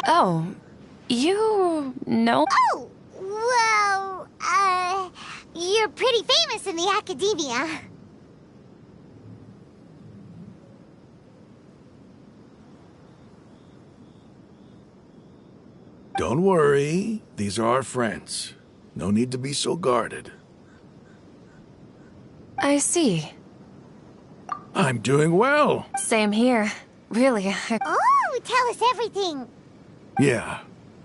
Oh, you know? Oh, well, you're pretty famous in the academia. Don't worry, these are our friends. No need to be so guarded. I see. I'm doing well. Same here. Really. Oh, tell us everything. Yeah,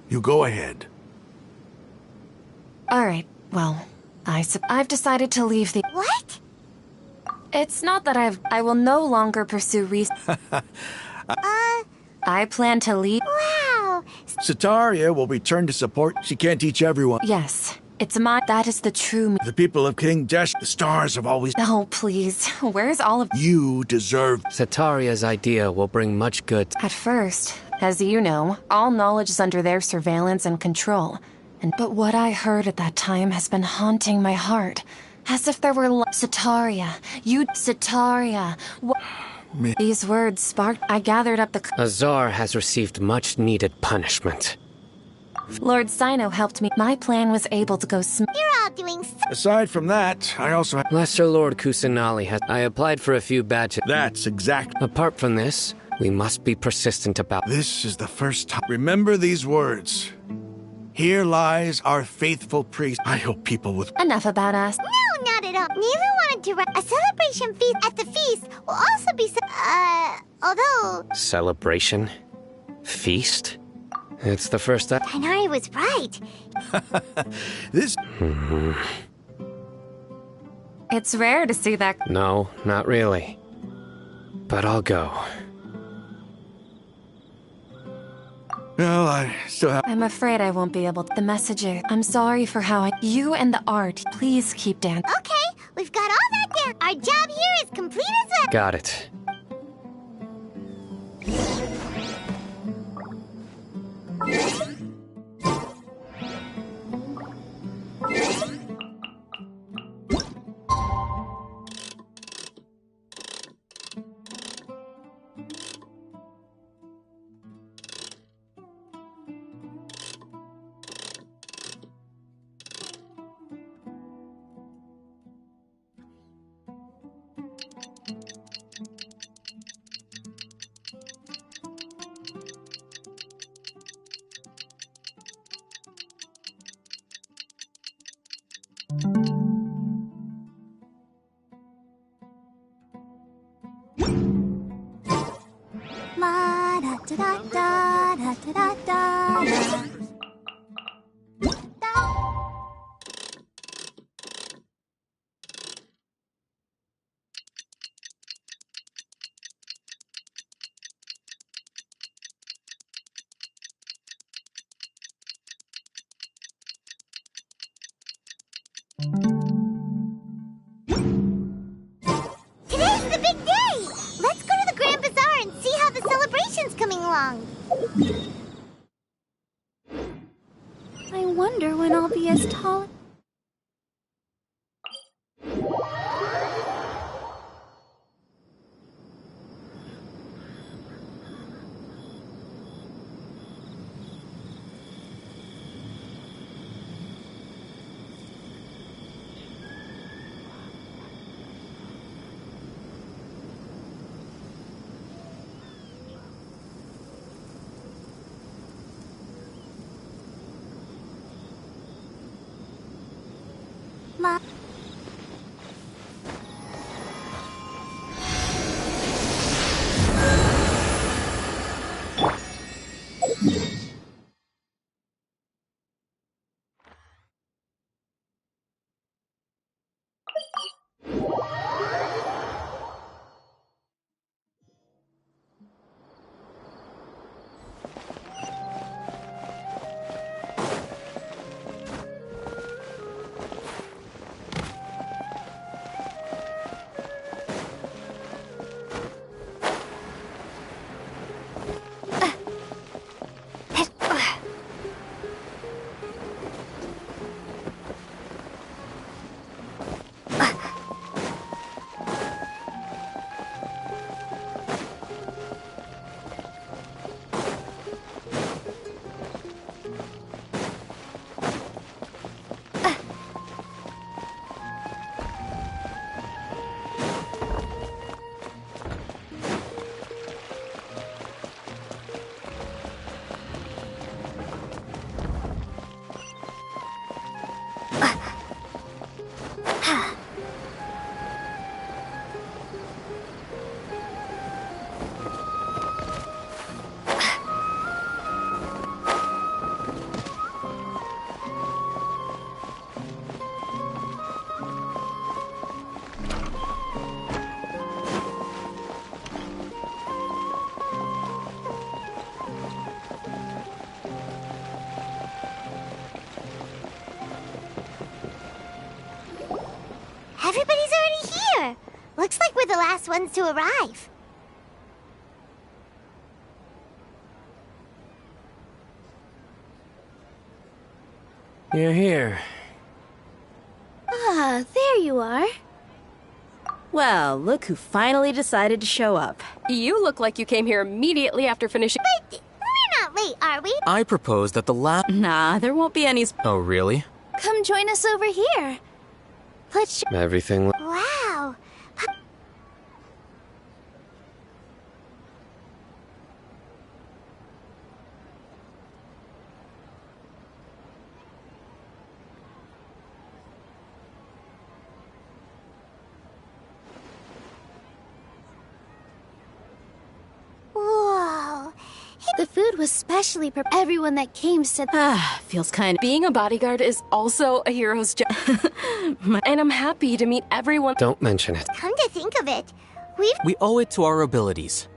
you go ahead. Alright, well, I've decided to leave the— What? It's not that I will no longer pursue research. I plan to leave— Wow. Sataria will return to support. She can't teach everyone. Yes, it's that is the true The people of King Desh, the stars have always— Oh, please. Where's all of— You deserve— Sataria's idea will bring much good. At first, as you know, all knowledge is under their surveillance and control. But what I heard at that time has been haunting my heart. As if there were Sataria. Sataria. These words sparked— I gathered up the— Azar has received much needed punishment. Lord Sino helped me. My plan was able to go You're all doing Aside from that, I also have— Lesser Lord Kusanali has— I applied for a few badges. That's exact. Apart from this, we must be persistent about— This is the first time. Remember these words. Here lies our faithful priest. I hope people with— Enough about us. No, not at all. Neva wanted to run a celebration feast at the feast will also be although... Celebration? Feast? It's the first time. Tanari was right. This— It's rare to see that. No, not really. But I'll go. Well, I still have— I'm afraid I won't be able to. The messenger. I'm sorry for how You and the art. Please keep dancing. Okay, we've got all that down. Our job here is complete as well. Got it. Today's the big day! Let's go to the Grand Bazaar and see how the celebration's coming along. I wonder when I'll be as tall. ones to arrive. You're here. Ah, there you are. Well, look who finally decided to show up. You look like you came here immediately after finishing. But we're not late, are we? I propose that the lab. Nah, there won't be any. Oh, really? Come join us over here. Let's. Everything. Wow. Whoa. The food was specially prepared. Everyone that came said, feels kind of. Being a bodyguard is also a hero's job. And I'm happy to meet everyone. Don't mention it. Come to think of it, We owe it to our abilities.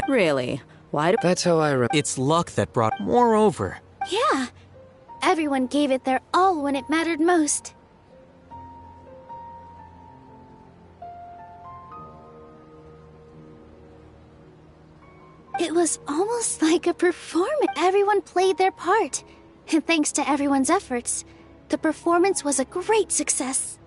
Really? Why do. That's how I. It's luck that brought. Moreover, Yeah. Everyone gave it their all when it mattered most. It was almost like a performance. Everyone played their part. And thanks to everyone's efforts, the performance was a great success.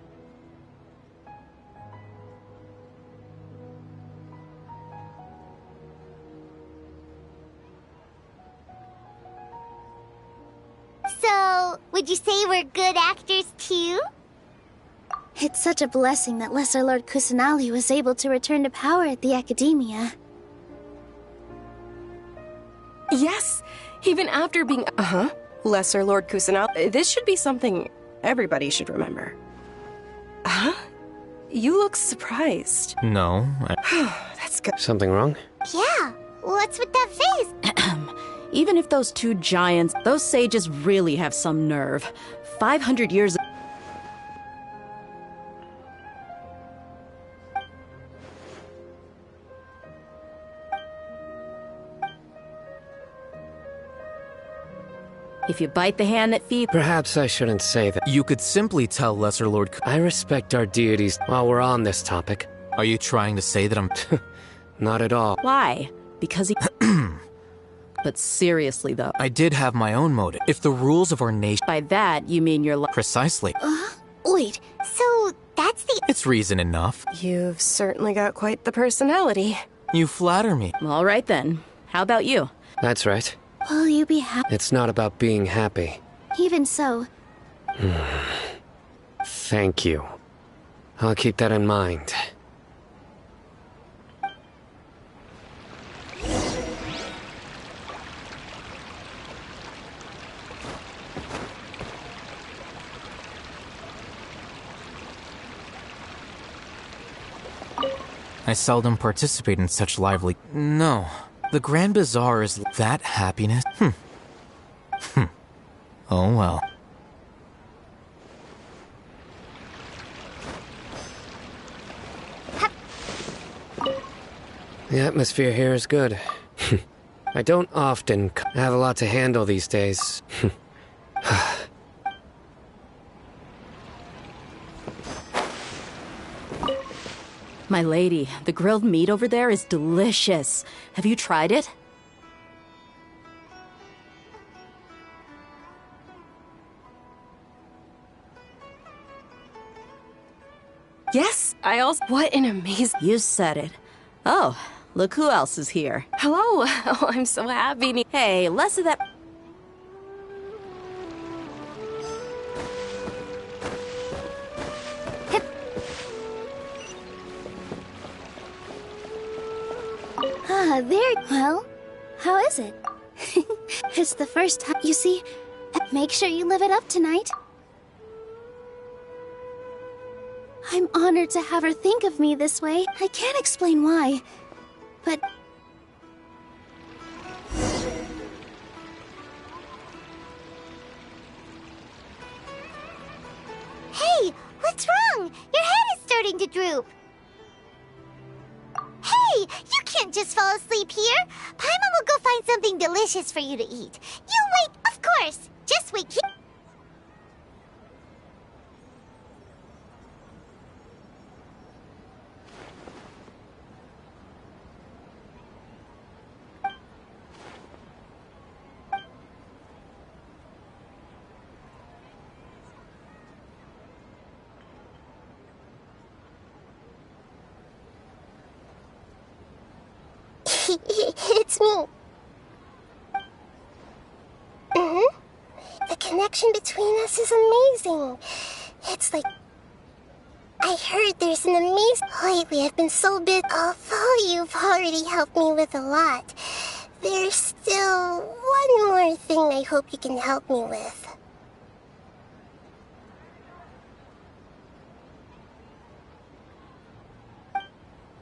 So, would you say we're good actors too? It's such a blessing that Lesser Lord Kusanali was able to return to power at the Academia. Yes, even after being. Lesser Lord Kusanal. This should be something everybody should remember. Huh? You look surprised. no. That's good. Something wrong? Yeah. What's with that face? Even if those two giants, those sages really have some nerve. 500 years. If you bite the hand that feeds. Perhaps I shouldn't say that. You could simply tell Lesser Lord. I respect our deities while we're on this topic. Are you trying to say that I'm. Not at all. Why? Because he. But seriously, though. I did have my own motive. If the rules of our nation. By that, you mean you're. Precisely. Wait. So, that's the. It's reason enough. You've certainly got quite the personality. You flatter me. All right then. How about you? That's right. Will you be happy? It's not about being happy. Even so. Thank you. I'll keep that in mind. I seldom participate in such lively. No. The Grand Bazaar is that happiness. Oh well. The atmosphere here is good. I don't often have a lot to handle these days. My lady, the grilled meat over there is delicious. Have you tried it? Yes, I also. What an amazing. You said it. Oh, look who else is here. Hello. Oh, I'm so happy. Hey, less of that. There. Well, how is it? It's the first time. You see, make sure you live it up tonight. I'm honored to have her think of me this way. I can't explain why, but. Hey, what's wrong? Your head is starting to droop. Hey, you can't just fall asleep here. Paimon will go find something delicious for you to eat. You wait, of course. Just wait here. It's me. The connection between us is amazing. It's like... I heard there's an amazing... Lately, I've been so busy. Although you've already helped me with a lot, there's still one more thing I hope you can help me with.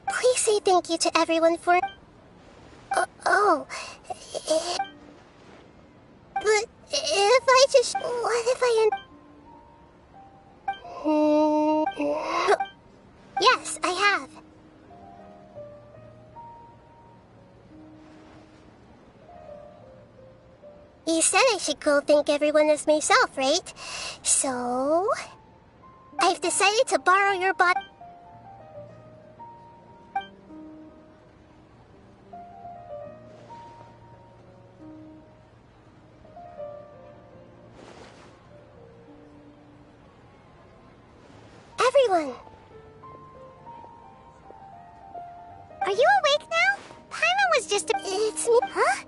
Please say thank you to everyone for... But if I just... What if I... Yes, I have. You said I should go thank everyone as myself, right? So... I've decided to borrow your bot... Everyone! Are you awake now? Paimon was just a... It's me... Huh?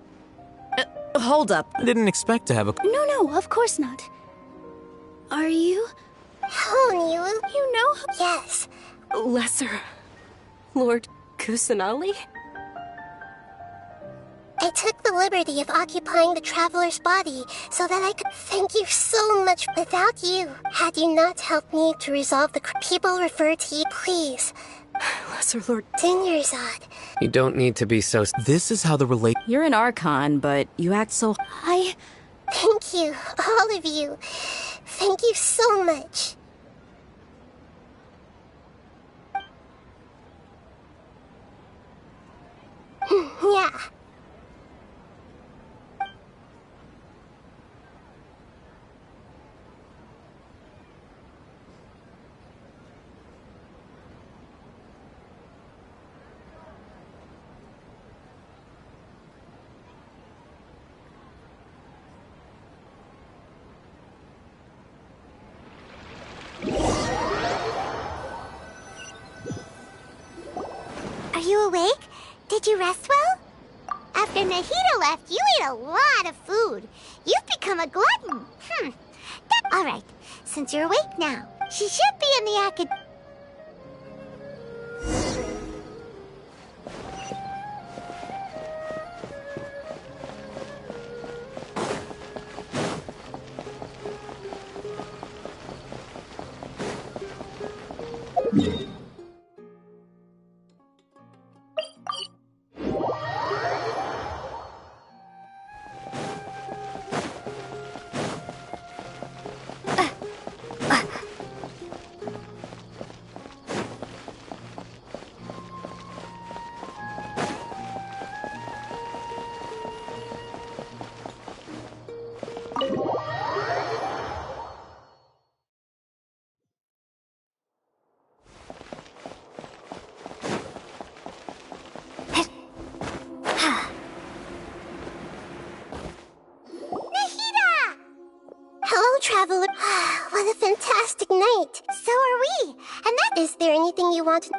Hold up. I didn't expect to have a... No, of course not. Are you? How new? You know? Yes. Lesser Lord Kusanali? I took the liberty of occupying the traveler's body so that I could... Thank you so much. Without you, had you not helped me to resolve the... People refer to you, please. Lesser Lord... Dinyarzad. You don't need to be so... This is how the relate... You're an Archon, but you act so... Thank you, all of you. Thank you so much. Yeah. Are you awake? Did you rest well? After Nahida left, you ate a lot of food. You've become a glutton. All right, since you're awake now, she should be in the traveler. What a fantastic night. So are we. And that... Is there anything you want to...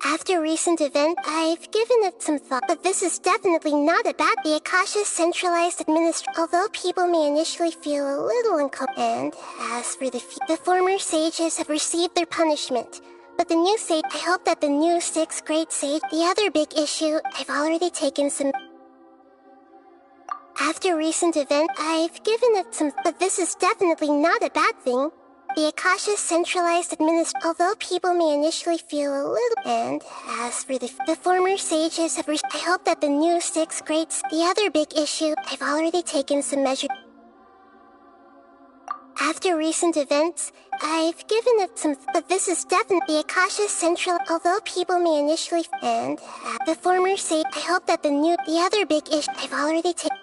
After recent event, I've given it some thought, but this is definitely not a bad... The Akasha's centralized administration. Although people may initially feel a little uncomfortable, and as for the former sages have received their punishment. But the new sage... I hope that the new 6th grade sage... The other big issue, I've already taken some... After recent event, I've given it some... But this is definitely not a bad thing. The Akasha's centralized administration. Although people may initially feel a little... And as for the former sages have... I hope that the new 6th grade... The other big issue, I've already taken some measures. After recent events, I've given it some... But this is definitely the Akasha's central... Although people may initially... And the former sage... I hope that the new... The other big issue, I've already taken...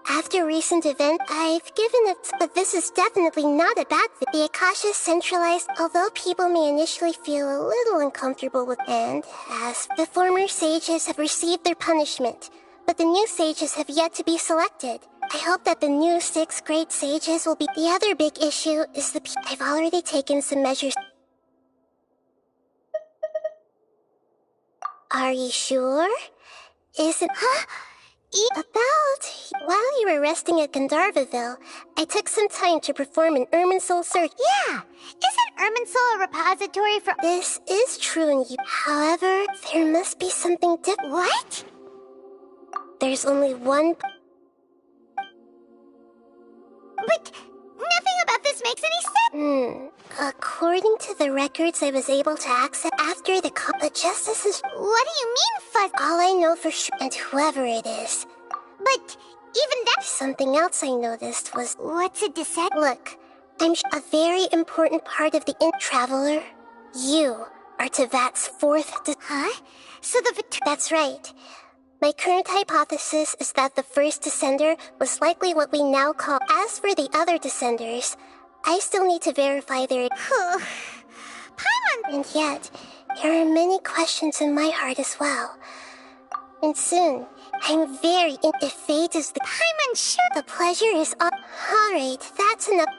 After recent event, I've given it... But this is definitely not a bad thing. The Akasha's centralized... Although people may initially feel a little uncomfortable with... And as the former sages have received their punishment. But the new sages have yet to be selected. I hope that the new 6th grade sages will be... The other big issue is the... I've already taken some measures... Are you sure? Isn't... Huh? While you were resting at Gandharvaville, I took some time to perform an Irminsul search. Yeah! Isn't Irminsul a repository for... This is true in you. However, there must be something different. What? There's only one... But nothing about this makes any sense. According to the records I was able to access after the justices... What do you mean, Fuzz? All I know for sure, and whoever it is. But even that... Something else I noticed was... What's a dissent? Look, a very important part of the Traveler. You are Tevat's fourth... Huh? So That's right. My current hypothesis is that the first Descender was likely what we now call... As for the other Descenders, I still need to verify their... Paimon... And yet, there are many questions in my heart as well. And soon, I'm very... If fate is the... Paimon, sure... The pleasure is all... Alright, that's enough...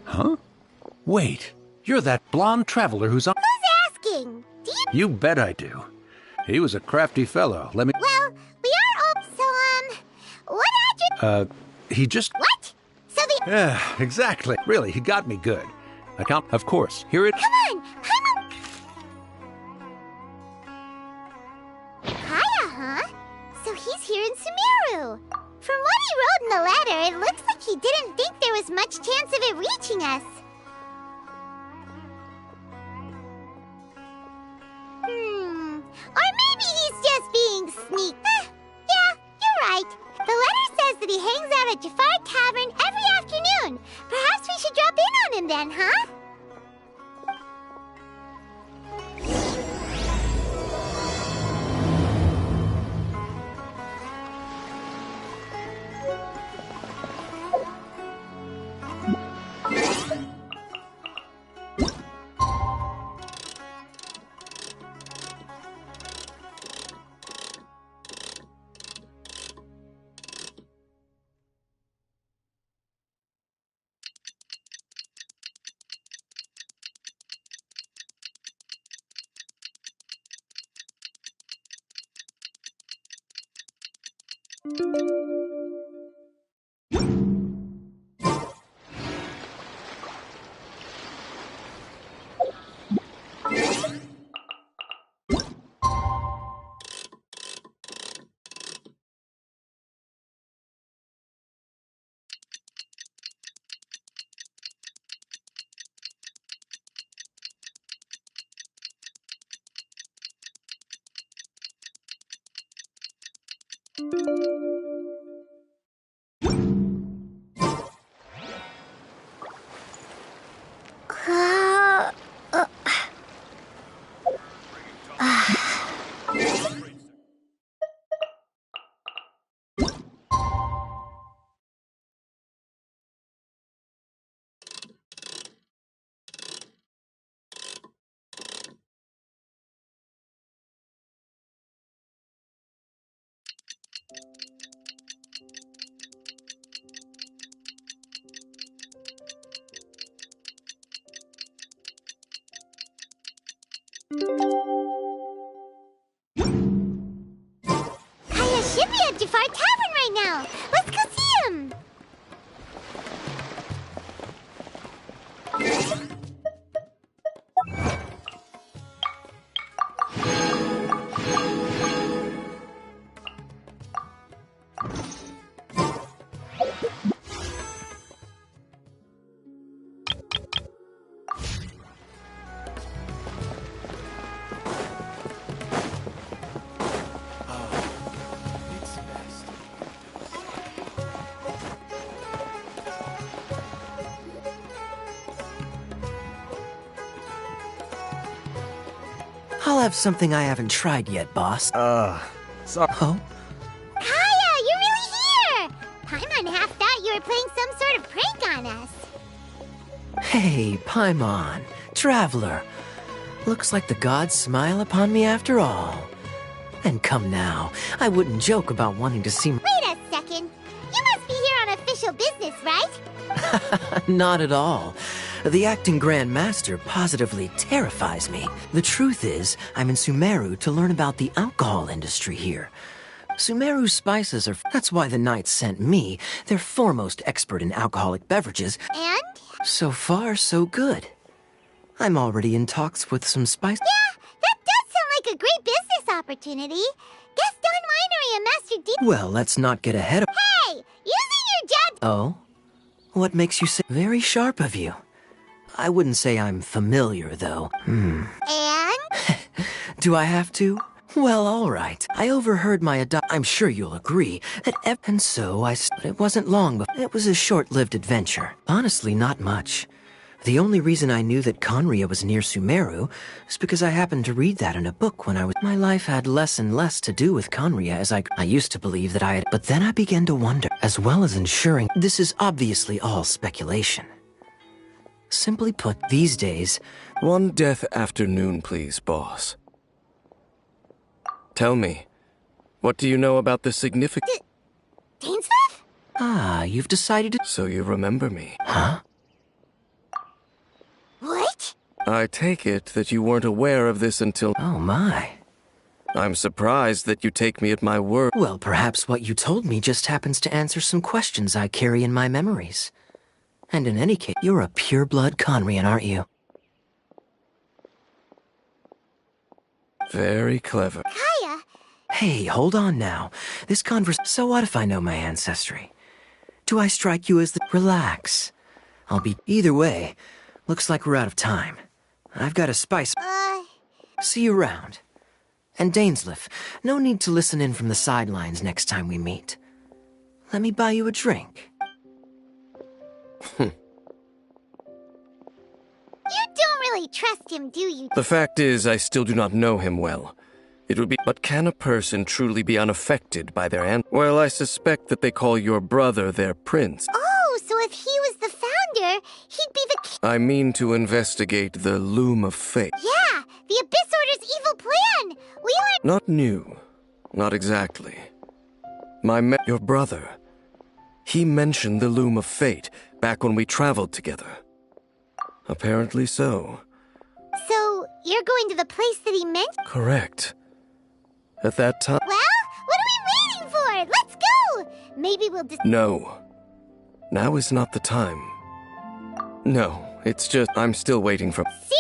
Huh? Wait, you're that blonde traveler who's on... Who's asking? Do you... You bet I do. He was a crafty fellow. Let me... Well, we are all... So, what address... He just... What? So the... Yeah, exactly. Really, he got me good. Account... Of course. Here it... Come on! Paimon... Kaya, huh? So he's here in Sumeru. From what he wrote in the letter, it looks like he didn't think there was much chance of it reaching us. Or maybe he's just being sneaky. Yeah, you're right. The letter says that he hangs out at Jafar Tavern every afternoon. Perhaps we should drop in on him then, huh? Kaya should be at Jafar Tavern right now. Let's go see him. I'll have something I haven't tried yet, boss. Sorry. Oh? Kaya, you're really here! Paimon half thought you were playing some sort of prank on us. Hey, Paimon, traveler. Looks like the gods smile upon me after all. And come now, I wouldn't joke about wanting to see... Wait a second. You must be here on official business, right? Not at all. The acting Grand Master positively terrifies me. The truth is, I'm in Sumeru to learn about the alcohol industry here. Sumeru's spices are... That's why the Knights sent me, their foremost expert in alcoholic beverages. And? So far, so good. I'm already in talks with some spice... Yeah, that does sound like a great business opportunity. Gaston Winery and Master D... Well, let's not get ahead of... Hey, using your job... Oh? What makes you say... Very sharp of you. I wouldn't say I'm familiar, though. And? Do I have to? Well, all right. I overheard my I'm sure you'll agree that and so but it wasn't long before. It was a short-lived adventure. Honestly, not much. The only reason I knew that Conria was near Sumeru is because I happened to read that in a book when I was... My life had less and less to do with Conria as I used to believe that I had... But then I began to wonder, as well as ensuring... This is obviously all speculation. Simply put, these days... One death afternoon, please, boss. Tell me, what do you know about the significance... Dainsmith? Ah, you've decided to... So you remember me. Huh? What? I take it that you weren't aware of this until... Oh, my. I'm surprised that you take me at my word. Well, perhaps what you told me just happens to answer some questions I carry in my memories. And in any case, you're a pure-blood Conrian, aren't you? Very clever. Kaya? Hey, hold on now. This So what if I know my ancestry? Do I strike you as the... Relax. I'll be... Either way, looks like we're out of time. I've got a spice... See you around. And Dainsleif, no need to listen in from the sidelines next time we meet. Let me buy you a drink. You don't really trust him, do you? The fact is, I still do not know him well. It would be... But can a person truly be unaffected by their Well, I suspect that they call your brother their prince. Oh, so if he was the founder, he'd be the... I mean to investigate the Loom of Fate. Yeah, the Abyss Order's evil plan! We learned... Not new. Not exactly. Your brother. He mentioned the Loom of Fate back when we traveled together. Apparently so. So, you're going to the place that he mentioned? Correct. At that time... Well, what are we waiting for? Let's go! Maybe we'll just... No. Now is not the time. No, it's just... I'm still waiting for... Serious?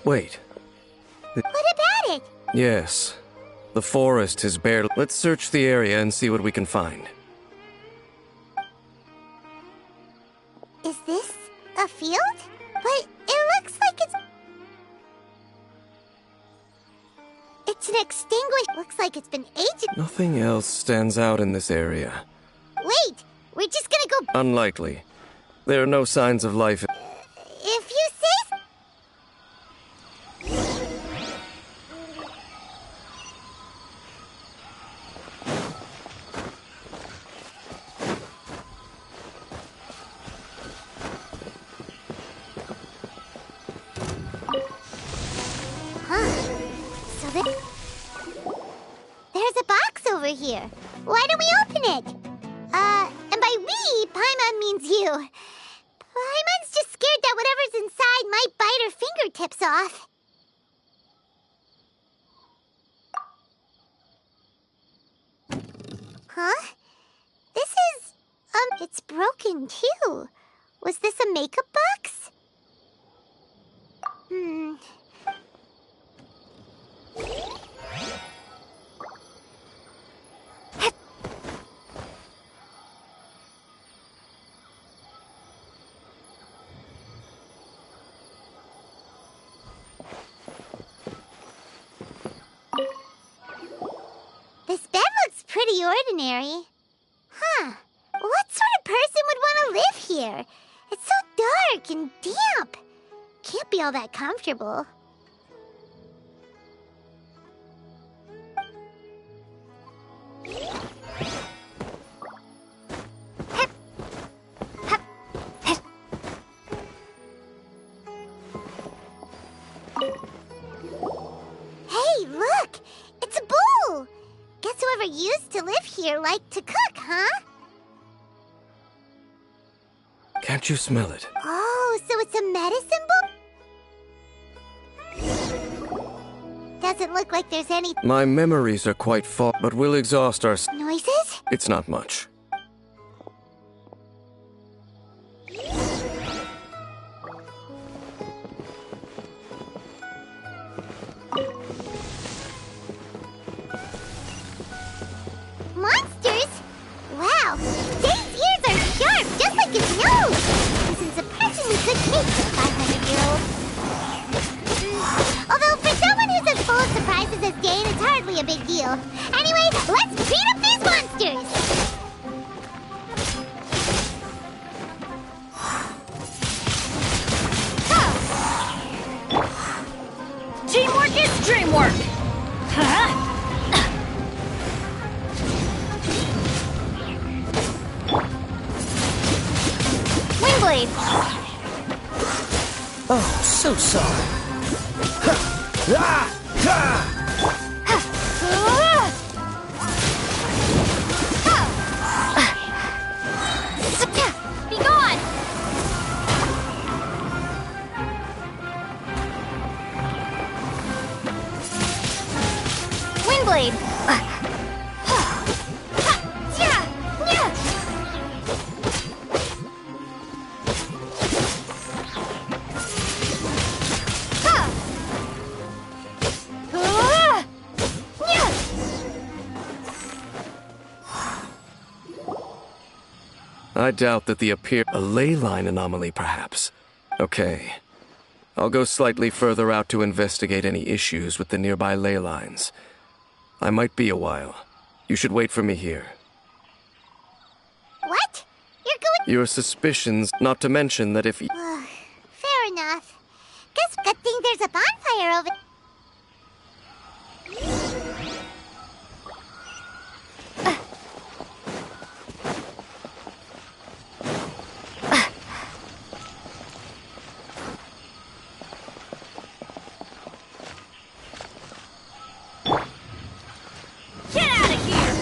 Wait. What about it? Yes. The forest is bare. Let's search the area and see what we can find. Is this a field? But it looks like it's an extinguished. Looks like it's been ages. Nothing else stands out in this area. Wait, we're just gonna go. Unlikely. There are no signs of life. If you say so. There's a box over here. Why don't we open it? And by we, Paimon means you. Paimon's just scared that whatever's inside might bite her fingertips off. Huh? This is, it's broken too. Was this a makeup box? This bed looks pretty ordinary. Huh. What sort of person would want to live here? It's so dark and damp. Can't be all that comfortable. Hey, look! It's a bowl! Guess whoever used to live here liked to cook, huh? Can't you smell it? Oh, so it's a medicine bowl? Doesn't look like there's any My memories are quite foggy, but we'll exhaust our... noises? It's not much. Monsters? Wow, Dave's ears are sharp, just like his nose. This is surprisingly good taste for 500-year-old. Although for someone who's as full of surprises as Dane, it's hardly a big deal. Anyway, let's beat up these monsters! Teamwork is dreamwork! Huh? Windblade! Oh, so sorry. Be gone! Windblade! I doubt that the a ley line anomaly, perhaps. Okay. I'll go slightly further out to investigate any issues with the nearby ley lines. I might be a while. You should wait for me here. What? You're going... Your suspicions, not to mention that if... Fair enough. Guess good thing there's a bonfire over... Get out of here!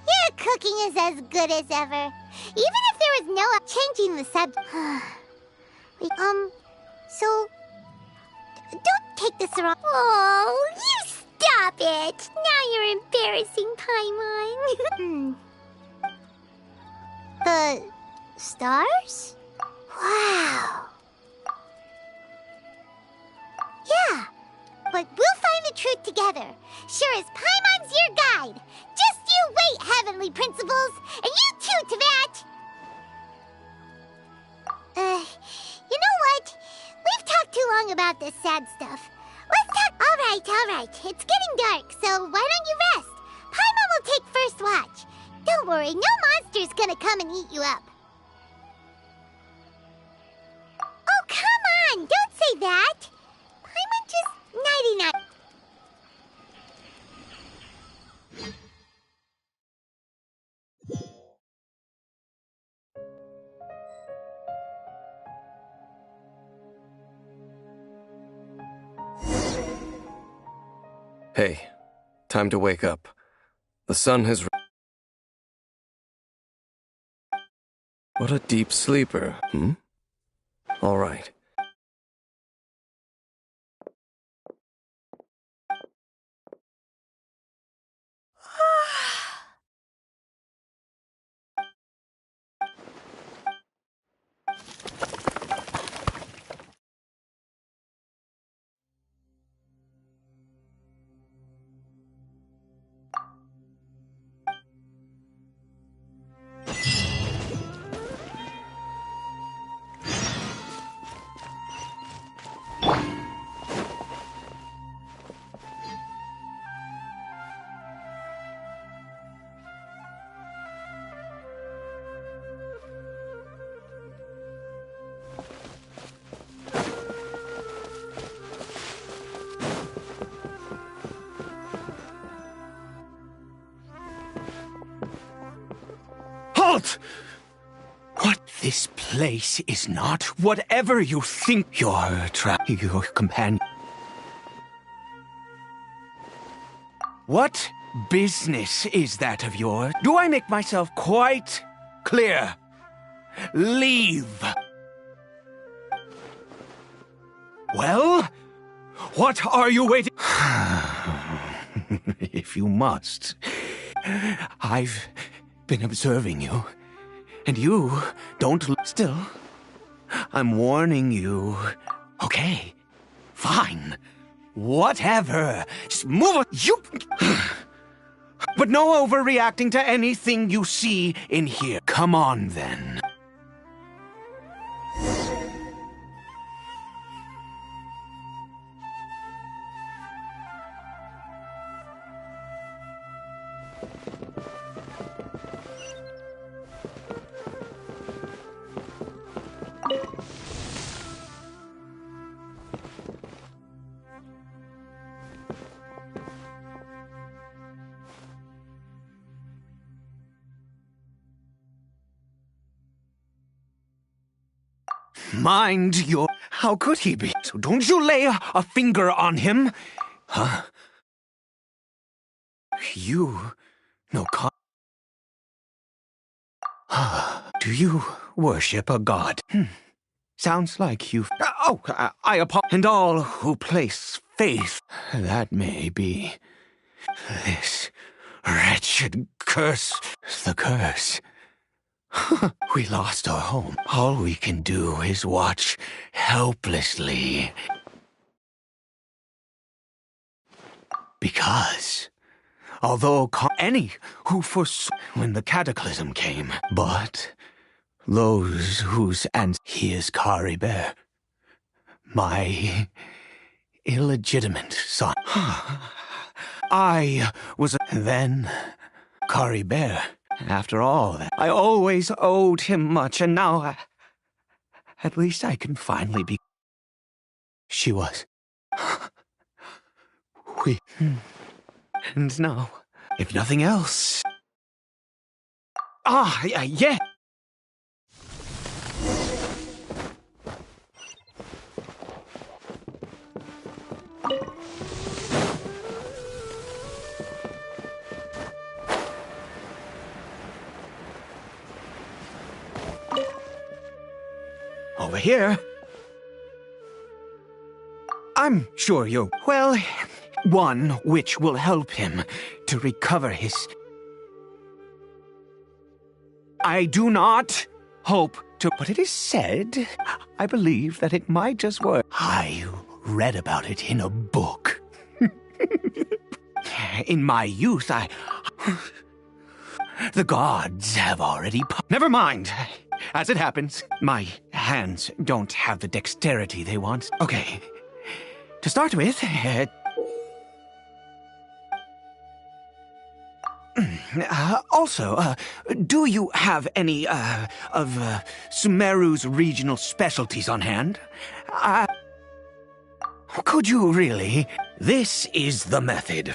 Your cooking is as good as ever. Even if there was no changing the subject. So don't take this wrong. Oh, you stop! it. Now you're embarrassing, Paimon. The stars? Wow. Yeah, but we'll find the truth together. Sure as Paimon's your guide. Just you wait, Heavenly Principles, and you too, Teyvat. You know what? We've talked too long about this sad stuff. Let's talk. All right. It's getting dark, so why don't you rest? Paimon will take first watch. Don't worry, no monster's gonna come and eat you up. Oh, come on! Don't say that! Paimon just nighty-night. Hey, time to wake up. The sun has... What a deep sleeper, All right. Halt! What? This place is not whatever you think your companion. What business is that of yours? Do I make myself quite clear? Leave. Well, what are you waiting? If you must. I've been observing you, and you don't still. I'm warning you. Okay, fine. Whatever. Just move on. You. But no overreacting to anything you see in here. Come on, then. Mind your... How could he be? So don't you lay a finger on him. Huh? You... No Do you worship a god? Sounds like you... I apologize. And all who place faith... That may be... This wretched curse... The curse... We lost our home. All we can do is watch helplessly. Because, although any who forsook when the cataclysm came, but those whose he is Kari Bear, my illegitimate son. I was then Kari Bear. After all that, I always owed him much, and now at least I can finally be... She was. And now, if nothing else... Yeah! Over here. I'm sure you're... Well, one which will help him to recover his... I do not hope to... But it is said, I believe that it might just work. I read about it in a book. In my youth, the gods have already... Never mind. As it happens, my hands don't have the dexterity they want. Okay. To start with... also, do you have any, of Sumeru's regional specialties on hand? Could you really? This is the method.